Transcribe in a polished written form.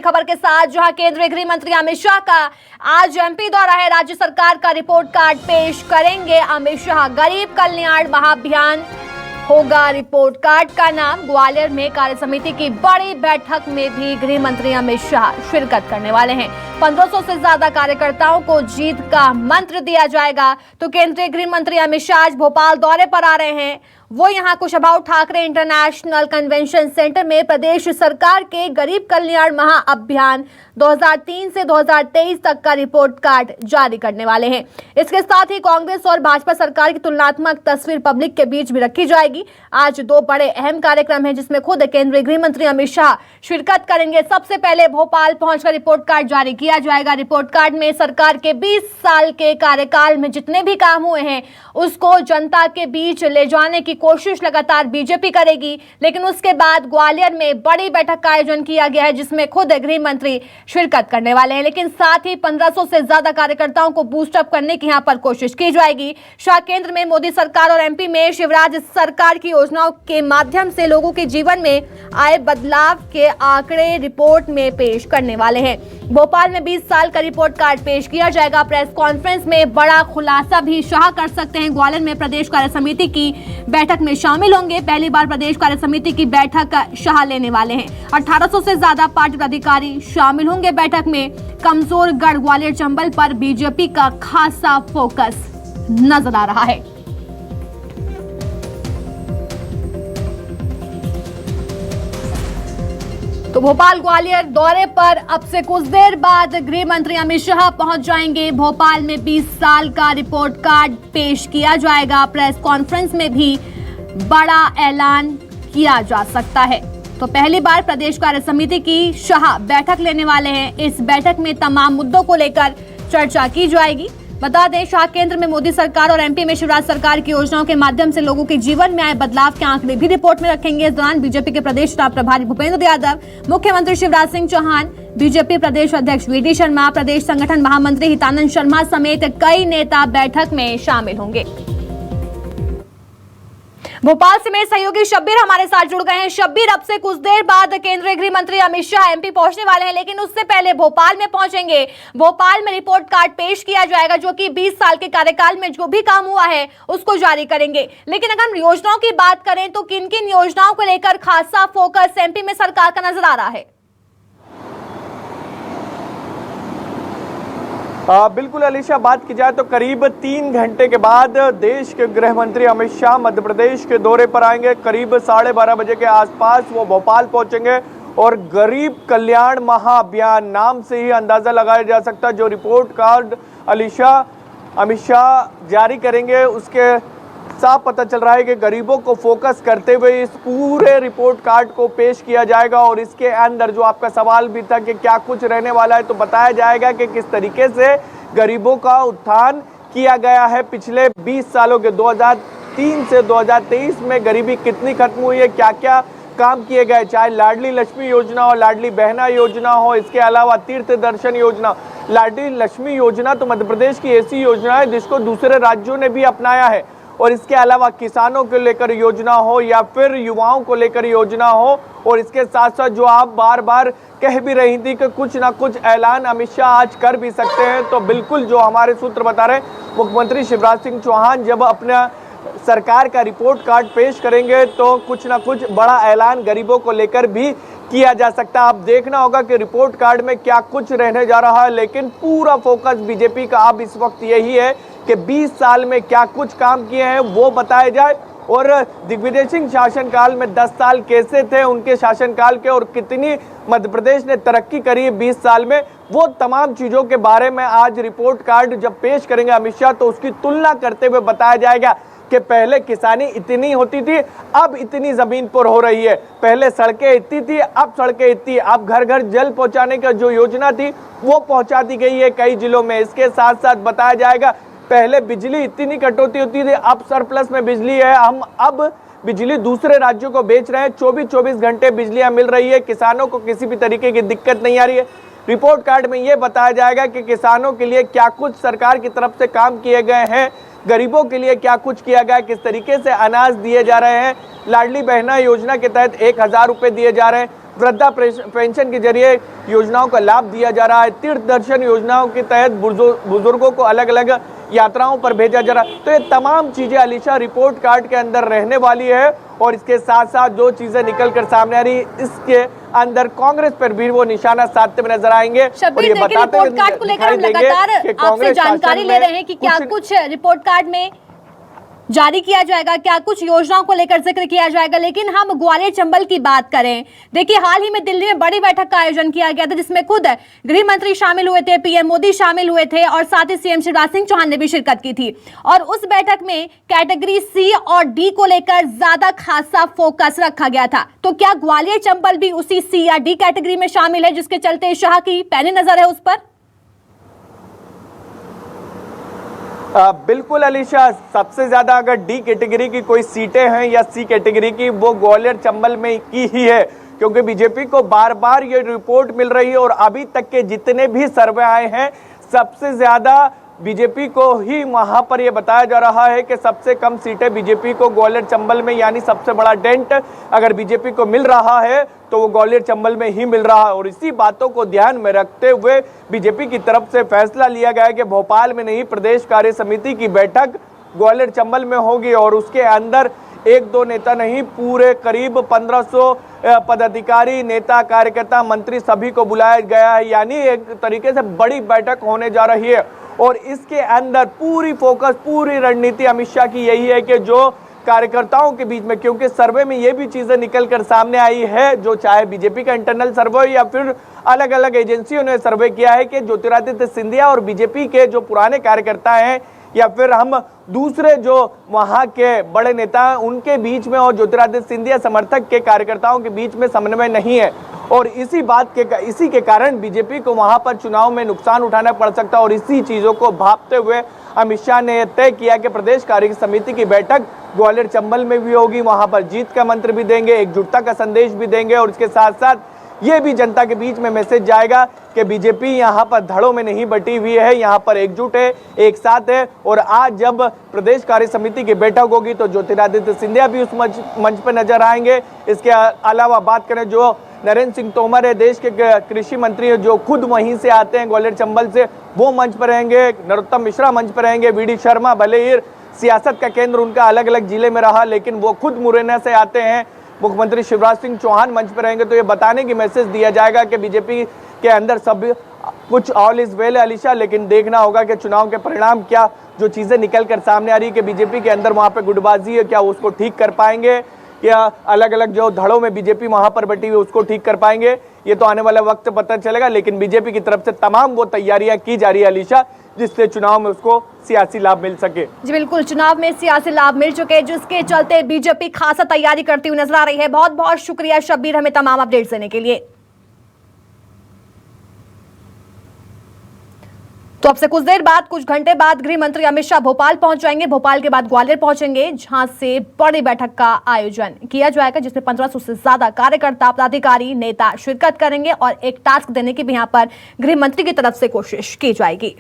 खबर के साथ जहां केंद्रीय गृह मंत्री अमित शाह का आज एमपी दौरा है, राज्य सरकार का रिपोर्ट कार्ड पेश करेंगे अमित शाह। गरीब कल्याण महाअभियान होगा रिपोर्ट कार्ड का नाम। ग्वालियर में कार्य समिति की बड़ी बैठक में भी गृह मंत्री अमित शाह शिरकत करने वाले हैं। 1500 से ज्यादा कार्यकर्ताओं को जीत का मंत्र दिया जाएगा। तो केंद्रीय गृह मंत्री अमित शाह आज भोपाल दौरे पर आ रहे हैं। वो यहां Kushabhau Thackeray international convention centre में प्रदेश सरकार के गरीब कल्याण महाअभियान 2003 से 2023 तक का रिपोर्ट कार्ड जारी करने वाले हैं। इसके साथ ही कांग्रेस और भाजपा सरकार की तुलनात्मक तस्वीर पब्लिक के बीच भी रखी जाएगी। आज दो बड़े अहम कार्यक्रम हैं जिसमें खुद केंद्रीय गृह मंत्री अमित शाह शिरकत करेंगे। सबसे पहले भोपाल पहुंचकर रिपोर्ट कार्ड जारी किया जाएगा। रिपोर्ट कार्ड में सरकार के 20 साल के कार्यकाल में जितने भी काम हुए हैं उसको जनता के बीच ले जाने की कोशिश लगातार बीजेपी करेगी। लेकिन उसके बाद ग्वालियर में बड़ी बैठक का आयोजन किया गया है जिसमें खुद गृह मंत्री शिरकत करने वाले हैं। लेकिन साथ ही 1500 से ज्यादा कार्यकर्ताओं को बूस्ट अप करने की यहां पर कोशिश की जाएगी। शाह केंद्र में मोदी सरकार और एमपी में शिवराज सरकार की योजनाओं के माध्यम से लोगों के जीवन में आए बदलाव के आंकड़े रिपोर्ट में पेश करने वाले हैं। भोपाल में 20 साल का रिपोर्ट कार्ड पेश किया जाएगा। प्रेस कॉन्फ्रेंस में बड़ा खुलासा भी शाह कर सकते हैं। ग्वालियर में प्रदेश कार्य समिति की बैठक में शामिल होंगे। पहली बार प्रदेश कार्य समिति की बैठक शाह लेने वाले हैं। 1800 से ज्यादा पार्टी पदाधिकारी शामिल होंगे बैठक में। कमजोर गढ़ ग्वालियर चंबल पर बीजेपी का खासा फोकस नजर आ रहा है। तो भोपाल ग्वालियर दौरे पर अब से कुछ देर बाद गृह मंत्री अमित शाह पहुंच जाएंगे। भोपाल में 20 साल का रिपोर्ट कार्ड पेश किया जाएगा। प्रेस कॉन्फ्रेंस में भी बड़ा ऐलान किया जा सकता है। तो पहली बार प्रदेश कार्य समिति की शाह बैठक लेने वाले हैं। इस बैठक में तमाम मुद्दों को लेकर चर्चा की जाएगी। बता दें, शाह केंद्र में मोदी सरकार और एमपी में शिवराज सरकार की योजनाओं के माध्यम से लोगों के जीवन में आए बदलाव के आंकड़े भी रिपोर्ट में रखेंगे। इस दौरान बीजेपी के प्रदेश चुनाव प्रभारी भूपेंद्र यादव, मुख्यमंत्री शिवराज सिंह चौहान, बीजेपी प्रदेश अध्यक्ष वीडी शर्मा, प्रदेश संगठन महामंत्री हितानंद शर्मा समेत कई नेता बैठक में शामिल होंगे। भोपाल से मेरे सहयोगी शब्बीर हमारे साथ जुड़ गए हैं। शब्बीर, अब से कुछ देर बाद केंद्रीय गृह मंत्री अमित शाह एमपी पहुंचने वाले हैं, लेकिन उससे पहले भोपाल में पहुंचेंगे। भोपाल में रिपोर्ट कार्ड पेश किया जाएगा जो कि 20 साल के कार्यकाल में जो भी काम हुआ है उसको जारी करेंगे। लेकिन अगर हम योजनाओं की बात करें तो किन किन योजनाओं को लेकर खासा फोकस एमपी में सरकार का नजर आ रहा है? बिल्कुल अलीशा, बात की जाए तो करीब 3 घंटे के बाद देश के गृह मंत्री अमित शाह मध्य प्रदेश के दौरे पर आएंगे। करीब 12:30 बजे के आसपास वो भोपाल पहुंचेंगे और गरीब कल्याण महाअभियान नाम से ही अंदाजा लगाया जा सकता है जो रिपोर्ट कार्ड अलीशा अमित शाह जारी करेंगे उसके साफ पता चल रहा है कि गरीबों को फोकस करते हुए इस पूरे रिपोर्ट कार्ड को पेश किया जाएगा। और इसके अंदर जो आपका सवाल भी था कि क्या कुछ रहने वाला है, तो बताया जाएगा कि किस तरीके से गरीबों का उत्थान किया गया है पिछले 20 सालों के 2003 से 2023 में गरीबी कितनी खत्म हुई है, क्या क्या काम किए गए, चाहे लाडली लक्ष्मी योजना हो, लाडली बहना योजना हो, इसके अलावा तीर्थ दर्शन योजना। लाडली लक्ष्मी योजना तो मध्य प्रदेश की ऐसी योजना है जिसको दूसरे राज्यों ने भी अपनाया है। और इसके अलावा किसानों को लेकर योजना हो या फिर युवाओं को लेकर योजना हो। और इसके साथ साथ जो आप बार बार कह भी रही थी कि कुछ ना कुछ ऐलान अमित शाह आज कर भी सकते हैं, तो बिल्कुल जो हमारे सूत्र बता रहे हैं, मुख्यमंत्री शिवराज सिंह चौहान जब अपना सरकार का रिपोर्ट कार्ड पेश करेंगे तो कुछ ना कुछ बड़ा ऐलान गरीबों को लेकर भी किया जा सकता है। अब देखना होगा कि रिपोर्ट कार्ड में क्या कुछ रहने जा रहा है, लेकिन पूरा फोकस बीजेपी का अब इस वक्त यही है कि 20 साल में क्या कुछ काम किए हैं वो बताया जाए। और दिग्विजय सिंह शासनकाल में 10 साल कैसे थे उनके शासनकाल के, और कितनी मध्य प्रदेश ने तरक्की करी है 20 साल में, वो तमाम चीज़ों के बारे में आज रिपोर्ट कार्ड जब पेश करेंगे अमित शाह तो उसकी तुलना करते हुए बताया जाएगा कि पहले किसानी इतनी होती थी, अब इतनी जमीन पर हो रही है। पहले सड़कें इतनी थी, अब सड़कें इतनी, अब घर घर जल पहुंचाने का जो योजना थी वो पहुंचा दी गई है कई जिलों में। इसके साथ साथ बताया जाएगा पहले बिजली इतनी कटौती होती थी, अब सरप्लस में बिजली है, हम अब बिजली दूसरे राज्यों को बेच रहे हैं, 24-24 घंटे बिजलियां मिल रही है, किसानों को किसी भी तरीके की दिक्कत नहीं आ रही है। रिपोर्ट कार्ड में ये बताया जाएगा कि किसानों के लिए क्या कुछ सरकार की तरफ से काम किए गए हैं, गरीबों के लिए क्या कुछ किया गया, किस तरीके से अनाज दिए जा रहे हैं। लाडली बहना योजना के तहत 1000 रुपये दिए जा रहे हैं। वृद्धा पेंशन के जरिए योजनाओं का लाभ दिया जा रहा है, तीर्थ दर्शन योजनाओं के तहत बुजुर्गों को अलग अलग यात्राओं पर भेजा जा रहा है। तो ये तमाम चीजें अलीशा रिपोर्ट कार्ड के अंदर रहने वाली है और इसके साथ साथ जो चीजें निकल कर सामने आ रही है इसके अंदर कांग्रेस पर भी वो निशाना साधते हुए नजर आएंगे। और ये बताते रिपोर्ट कार्ड को लेकर हम लगातार आपसे जानकारी ले रहे हैं कि क्या कुछ रिपोर्ट कार्ड में जारी किया जाएगा, क्या कुछ योजनाओं को लेकर जिक्र किया जाएगा। लेकिन हम ग्वालियर चंबल की बात करें, देखिए हाल ही में दिल्ली में बड़ी बैठक का आयोजन किया गया था जिसमें खुद गृह मंत्री शामिल हुए थे, पीएम मोदी शामिल हुए थे और साथ ही सीएम शिवराज सिंह चौहान ने भी शिरकत की थी। और उस बैठक में कैटेगरी सी और डी को लेकर ज्यादा खासा फोकस रखा गया था। तो क्या ग्वालियर चंबल भी उसी सी या डी कैटेगरी में शामिल है जिसके चलते शाह की पैनी नजर है उस पर? बिल्कुल अलीशा, सबसे ज्यादा अगर डी कैटेगरी की कोई सीटें हैं या सी कैटेगरी की, वो ग्वालियर चंबल में की ही है, क्योंकि बीजेपी को बार बार ये रिपोर्ट मिल रही है और अभी तक के जितने भी सर्वे आए हैं सबसे ज्यादा बीजेपी को ही वहां पर यह बताया जा रहा है कि सबसे कम सीटें बीजेपी को ग्वालियर चंबल में, यानी सबसे बड़ा डेंट अगर बीजेपी को मिल रहा है तो वो ग्वालियर चंबल में ही मिल रहा है। और इसी बातों को ध्यान में रखते हुए बीजेपी की तरफ से फैसला लिया गया है कि भोपाल में नहीं, प्रदेश कार्य समिति की बैठक ग्वालियर चंबल में होगी और उसके अंदर एक दो नेता नहीं, पूरे करीब 1500 पदाधिकारी, नेता, कार्यकर्ता, मंत्री सभी को बुलाया गया है। यानी एक तरीके से बड़ी बैठक होने जा रही है और इसके अंदर पूरी फोकस, पूरी रणनीति अमित शाह की यही है कि जो कार्यकर्ताओं के बीच में, क्योंकि सर्वे में ये भी चीजें निकल कर सामने आई है, जो चाहे बीजेपी का इंटरनल सर्वे या फिर अलग अलग एजेंसियों ने सर्वे किया है कि ज्योतिरादित्य सिंधिया और बीजेपी के जो पुराने कार्यकर्ता हैं या फिर हम दूसरे जो वहां के बड़े नेता हैं उनके बीच में और ज्योतिरादित्य सिंधिया समर्थक के कार्यकर्ताओं के बीच में समन्वय नहीं है और इसी के कारण बीजेपी को वहां पर चुनाव में नुकसान उठाना पड़ सकता है। और इसी चीजों को भांपते हुए अमित शाह ने तय किया कि प्रदेश कार्य समिति की बैठक ग्वालियर चंबल में भी होगी, वहां पर जीत का मंत्र भी देंगे, एकजुटता का संदेश भी देंगे और इसके साथ साथ ये भी जनता के बीच में मैसेज जाएगा कि बीजेपी यहाँ पर धड़ों में नहीं बटी हुई है, यहाँ पर एकजुट है, एक साथ है। और आज जब प्रदेश कार्य समिति की बैठक होगी तो ज्योतिरादित्य सिंधिया भी उस मंच पर नजर आएंगे। इसके अलावा बात करें जो नरेंद्र सिंह तोमर है, देश के कृषि मंत्री है, जो खुद वहीं से आते हैं ग्वालियर चंबल से, वो मंच पर रहेंगे। नरोत्तम मिश्रा मंच पर रहेंगे। वी.डी. शर्मा, भले ही सियासत का केंद्र उनका अलग अलग जिले में रहा लेकिन वो खुद मुरैना से आते हैं। मुख्यमंत्री शिवराज सिंह चौहान मंच पर रहेंगे। तो ये बताने की मैसेज दिया जाएगा कि बीजेपी के अंदर सब कुछ ऑल इज वेल अलीशा, लेकिन देखना होगा कि चुनाव के परिणाम क्या, जो चीजें निकल कर सामने आ रही है कि बीजेपी के अंदर वहां पे गुटबाजी है, क्या उसको ठीक कर पाएंगे, क्या अलग अलग जो धड़ों में बीजेपी वहां पर बटी हुई उसको ठीक कर पाएंगे, ये तो आने वाला वक्त पता चलेगा। लेकिन बीजेपी की तरफ से तमाम वो तैयारियां की जा रही है अलीशा, जिससे चुनाव में उसको सियासी लाभ मिल सके। जी बिल्कुल, चुनाव में सियासी लाभ मिल चुके हैं जिसके चलते बीजेपी खासा तैयारी करती हुई नजर आ रही है। बहुत बहुत शुक्रिया शब्बीर हमें तमाम अपडेट्स देने के लिए। तो अब से कुछ देर बाद, कुछ घंटे बाद गृह मंत्री अमित शाह भोपाल पहुंच जाएंगे। भोपाल के बाद ग्वालियर पहुंचेंगे जहां से बड़ी बैठक का आयोजन किया जाएगा जिसमें 1500 से ज्यादा कार्यकर्ता, पदाधिकारी, नेता शिरकत करेंगे और एक टास्क देने की भी यहां पर गृह मंत्री की तरफ से कोशिश की जाएगी।